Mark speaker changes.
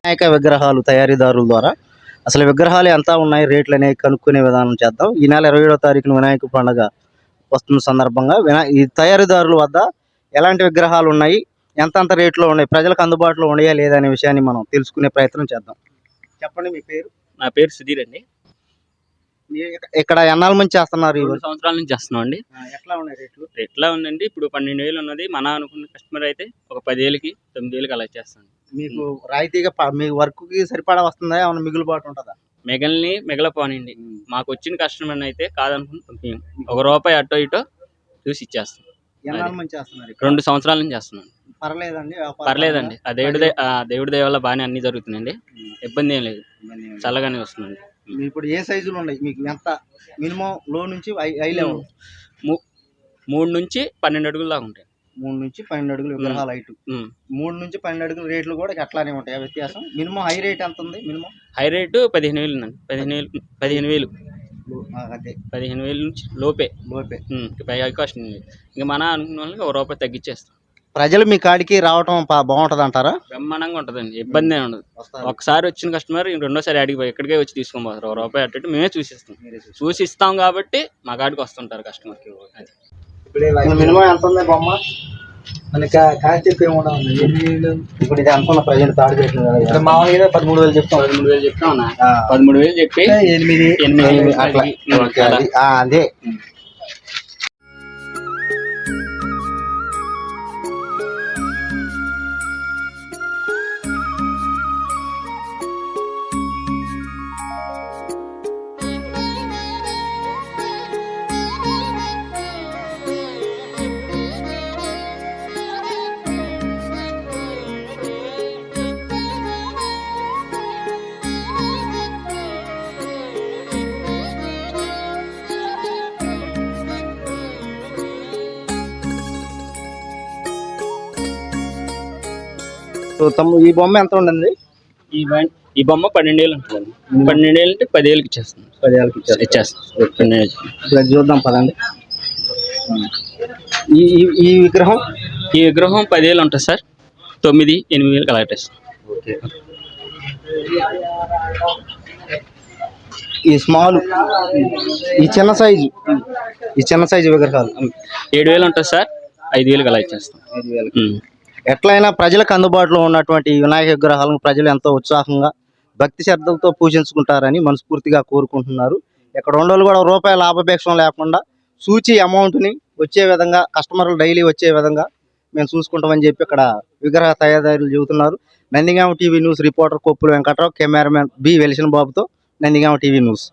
Speaker 1: వినాయక విగ్రహాలు తయారీదారుల ద్వారా అసలు విగ్రహాలు ఎంత ఉన్నాయి, రేట్లు అనేవి కనుక్కునే విధానం చేద్దాం. ఈ నెల 27వ తారీఖున వినాయక పండుగ వస్తున్న సందర్భంగా ఈ తయారీదారుల వద్ద ఎలాంటి విగ్రహాలు ఉన్నాయి, ఎంతంత రేట్లో ఉన్నాయి, ప్రజలకు అందుబాటులో ఉన్నాయా లేదా అనే విషయాన్ని మనం తెలుసుకునే ప్రయత్నం చేద్దాం. చెప్పండి మీ పేరు?
Speaker 2: నా పేరు సుధీర్ అండి.
Speaker 1: ఇక్కడ ఎన్నాళ్ళ నుంచి చేస్తున్నారు?
Speaker 2: 2 సంవత్సరాల నుంచి చేస్తున్నాం అండి.
Speaker 1: ఎట్లా ఉన్నాయి రేట్లు?
Speaker 2: ఎట్లా ఉందండి, ఇప్పుడు 12,000 ఉన్నది. మన అనుకున్న కస్టమర్ అయితే ఒక 10,000కి 9,000కి అలా చేస్తాను.
Speaker 1: మీకు రాయితీగా మీ వర్క్ కి సరిపడా వస్తుందా, ఏమైనా మిగులుబాటు ఉంటుందా?
Speaker 2: మిగలపోనండి. మాకు వచ్చిన కస్టమర్ అయితే కాదనుకుని పంపించాం. ₹1 అటో ఇటో చూసి ఇచ్చేస్తాం.
Speaker 1: ఎన్నాళ్ళ నుంచి చేస్తున్నారు?
Speaker 2: 2 సంవత్సరాల నుంచి చేస్తున్నాను.
Speaker 1: పర్లేదండి,
Speaker 2: పర్లేదండి. ఆ దేవుడి దయ వల్ల బాగానే అన్ని జరుగుతున్నాయండి. ఇబ్బంది ఏం లేదు, చల్లగానే వస్తుందండి.
Speaker 1: ఇప్పుడు ఏ సైజులు ఉన్నాయి మీకు? ఎంత మినిమం లో నుంచి హై లెవెల్?
Speaker 2: 3 నుంచి 12 అడుగుల దాకా ఉంటాయి.
Speaker 1: 3 నుంచి 12 అడుగులు విగ్రహాల హైట్. 3 నుంచి 12 అడుగుల రేట్లు కూడా అట్లానే ఉంటాయి. వ్యత్యాసం మినిమం హై రేట్ ఎంత ఉంది? మినిమం
Speaker 2: హై రేటు 15,000 ఉందండి. 15,000
Speaker 1: అదే
Speaker 2: 15,000 నుంచి లోపే. హై కాస్ట్ ఇంకా మన అనుకున్న వాళ్ళకి ₹1 తగ్గించేస్తాం.
Speaker 1: ప్రజలు మీ కాడికి రావటం బాగుంటది అంటారా?
Speaker 2: బ్రహ్మాండంగా ఉంటుందండి, ఇబ్బంది ఉండదు. ఒకసారి వచ్చిన కస్టమర్ రెండోసారి అడిగి పోయి ఇక్కడికే వచ్చి తీసుకొని పోతారు. ₹1 అట్టు మేమే చూసి ఇస్తాం కాబట్టి మా కాడికి వస్తుంటారు కస్టమర్కి.
Speaker 1: మినిమం ఎంత ఉంది బొమ్మ? మనకి కాస్ట్ ఎక్కువ ఏముండదు. ఇప్పుడు ఇది ఎంత ప్రజెంట్ తాడు పెట్టిన మామూలుగా 13,000 చెప్తాం.
Speaker 2: 13,000 చెప్తామన్నా. 13,000 చెప్పి 8,000
Speaker 1: అదే. ఈ బొమ్మ ఎంత ఉండండి?
Speaker 2: ఈ బొమ్మ 12,000 ఉంటుంది. 12,000 అంటే 10,000కి ఇచ్చేస్తాం.
Speaker 1: 10,000కి ఇచ్చేస్తాం. చూద్దాం పదండి. ఈ విగ్రహం
Speaker 2: 10,000 ఉంటుంది సార్. 9,000-8,000 కలెక్ట్ చేస్తాం.
Speaker 1: ఈ స్మాల్, ఈ చిన్న సైజు విగ్రహాలు
Speaker 2: 7,000 ఉంటుంది సార్. 5,000 కలెక్ట్ చేస్తాం. 5,000.
Speaker 1: ఎట్లయినా ప్రజలకు అందుబాటులో ఉన్నటువంటి వినాయక విగ్రహాలను ప్రజలు ఎంతో ఉత్సాహంగా భక్తి శ్రద్ధలతో పూజించుకుంటారని మనస్ఫూర్తిగా కోరుకుంటున్నారు. ఇక్కడ ఉండోళ్ళు కూడా ₹1 లాభాపేక్షం లేకుండా సూచి అమౌంట్ని వచ్చే విధంగా, కస్టమర్లు డైలీ వచ్చే విధంగా మేము చూసుకుంటామని చెప్పి ఇక్కడ విగ్రహ తయారీదారులు చెబుతున్నారు. Nandigama TV news reporter Koppula Venkatrao, cameraman B వెలిసిన బాబుతో నందిగామ టీవీ న్యూస్.